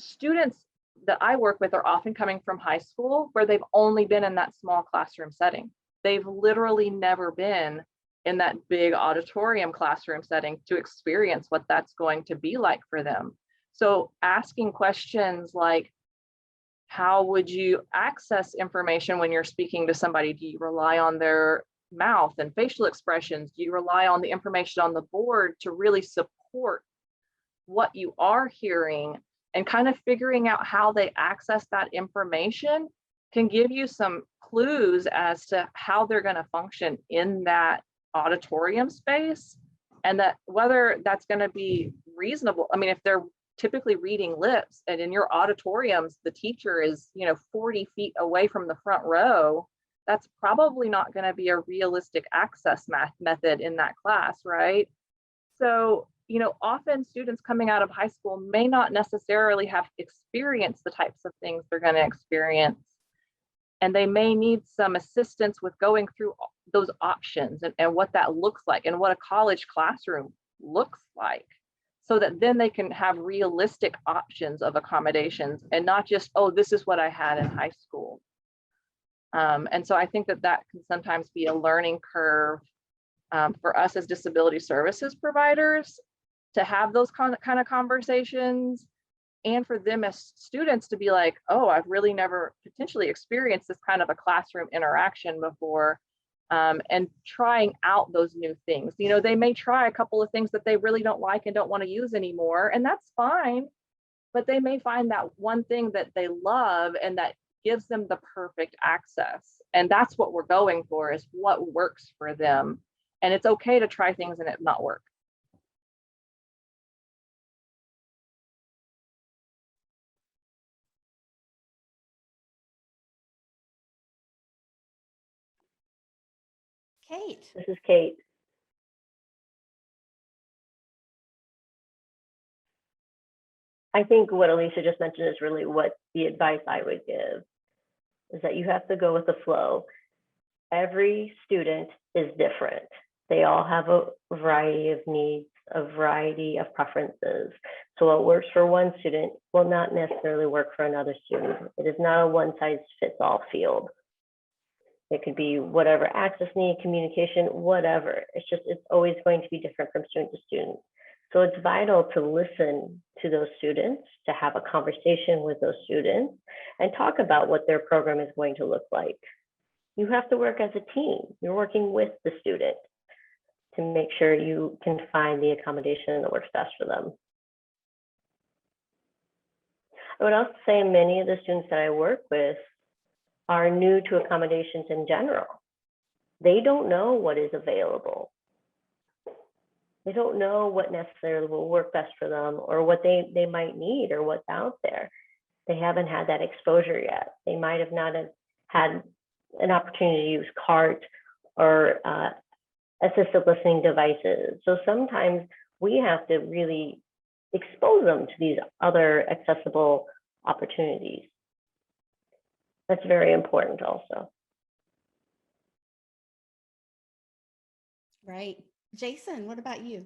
students that I work with are often coming from high school where they've only been in that small classroom setting. They've literally never been in that big auditorium classroom setting to experience what that's going to be like for them. So asking questions like, how would you access information when you're speaking to somebody? Do you rely on their mouth and facial expressions? Do you rely on the information on the board to really support what you are hearing? And kind of figuring out how they access that information can give you some clues as to how they're going to function in that auditorium space, and that whether that's going to be reasonable. I mean, if they're typically reading lips and in your auditoriums, the teacher is, you know, 40 feet away from the front row, that's probably not going to be a realistic access method in that class, right? So, you know, often students coming out of high school may not necessarily have experienced the types of things they're going to experience. And they may need some assistance with going through those options and what that looks like and what a college classroom looks like, so that then they can have realistic options of accommodations and not just, oh, this is what I had in high school. And so I think that that can sometimes be a learning curve for us as disability services providers to have those kind of conversations, and for them as students to be like, oh, I've really never potentially experienced this kind of a classroom interaction before. and trying out those new things. You know, they may try a couple of things that they really don't like and don't want to use anymore, and that's fine, but they may find that one thing that they love and that gives them the perfect access. And that's what we're going for, is what works for them. And it's okay to try things and it not work. Kate. This is Kate. I think what Alicia just mentioned is really what the advice I would give, is that you have to go with the flow. Every student is different. They all have a variety of needs, a variety of preferences. So what works for one student will not necessarily work for another student. It is not a one-size-fits-all field. It could be whatever access need, communication, whatever. It's always going to be different from student to student. So it's vital to listen to those students, to have a conversation with those students, and talk about what their program is going to look like. You have to work as a team. You're working with the student to make sure you can find the accommodation that works best for them. I would also say many of the students that I work with are new to accommodations in general. They don't know what is available. They don't know what necessarily will work best for them, or what they might need, or what's out there. They haven't had that exposure yet. They might have not have had an opportunity to use CART or assistive listening devices. So sometimes we have to really expose them to these other accessible opportunities. That's very important also. Right. Jason, what about you?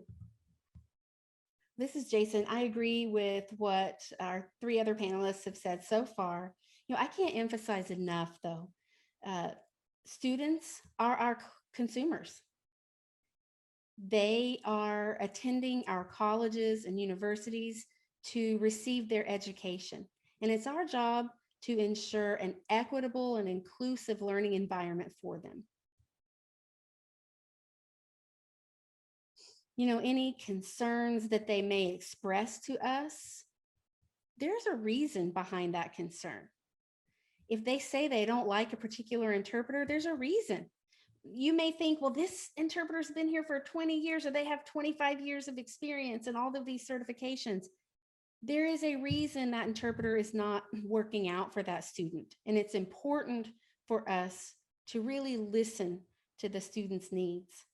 This is Jason. I agree with what our three other panelists have said so far. You know, I can't emphasize enough though. Students are our consumers. They are attending our colleges and universities to receive their education. And it's our job to ensure an equitable and inclusive learning environment for them. You know, any concerns that they may express to us, there's a reason behind that concern. If they say they don't like a particular interpreter, there's a reason. You may think, well, this interpreter's been here for 20 years, or they have 25 years of experience and all of these certifications. There is a reason that interpreter is not working out for that student. And it's important for us to really listen to the student's needs.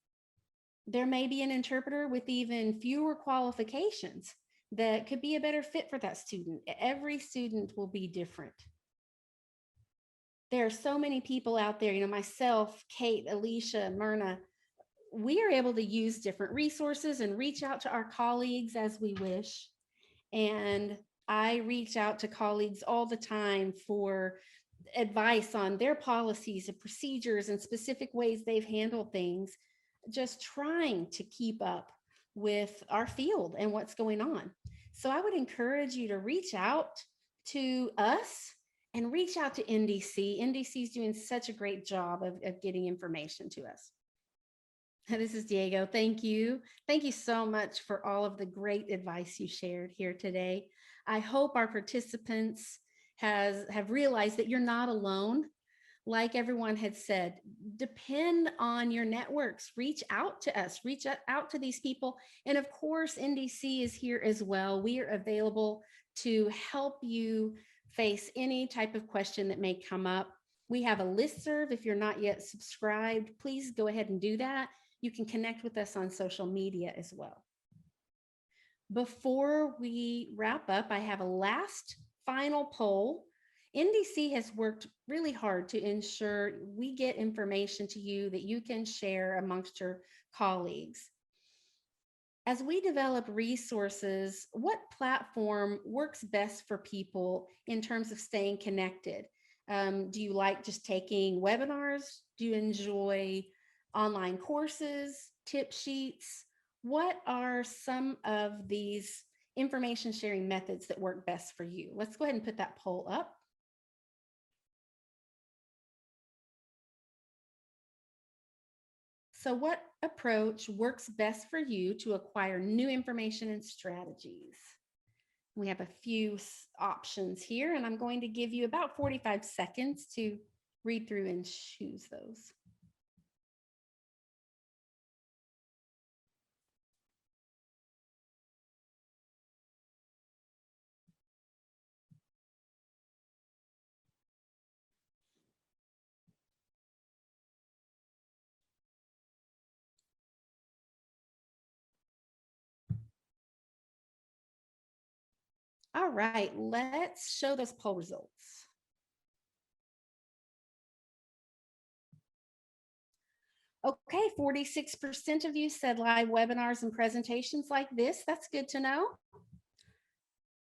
There may be an interpreter with even fewer qualifications that could be a better fit for that student. Every student will be different. There are so many people out there, you know, myself, Kate, Alicia, Myrna, we are able to use different resources and reach out to our colleagues as we wish. And I reach out to colleagues all the time for advice on their policies and procedures and specific ways they've handled things, just trying to keep up with our field and what's going on. So I would encourage you to reach out to us and reach out to NDC. NDC is doing such a great job of getting information to us. This is Diego. Thank you. Thank you so much for all of the great advice you shared here today. I hope our participants have realized that you're not alone. Like everyone had said, depend on your networks, reach out to us, reach out to these people. And of course, NDC is here as well. We are available to help you face any type of question that may come up. We have a listserv. If you're not yet subscribed, please go ahead and do that. You can connect with us on social media as well. Before we wrap up, I have a last final poll. NDC has worked really hard to ensure we get information to you that you can share amongst your colleagues. As we develop resources, what platform works best for people in terms of staying connected? Do you like just taking webinars? Do you enjoy online courses, tip sheets? What are some of these information sharing methods that work best for you? Let's go ahead and put that poll up. So what approach works best for you to acquire new information and strategies? We have a few options here, and I'm going to give you about 45 seconds to read through and choose those. All right, let's show those poll results. Okay, 46% of you said live webinars and presentations like this. That's good to know.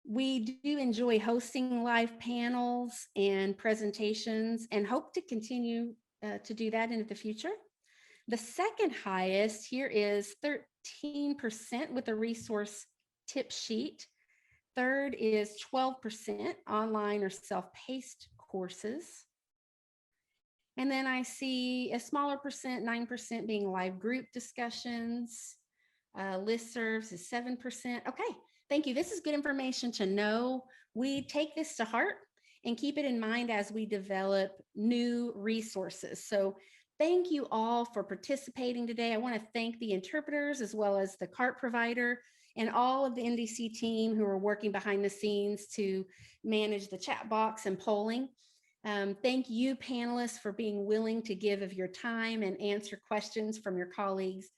We do enjoy hosting live panels and presentations and hope to continue to do that into the future. The second highest here is 13% with a resource tip sheet. Third is 12% online or self-paced courses. And then I see a smaller percent, 9% being live group discussions. Listservs is 7%. Okay, thank you. This is good information to know. We take this to heart and keep it in mind as we develop new resources. So thank you all for participating today. I want to thank the interpreters as well as the CART provider and all of the NDC team who are working behind the scenes to manage the chat box and polling. Thank you, panelists, for being willing to give of your time and answer questions from your colleagues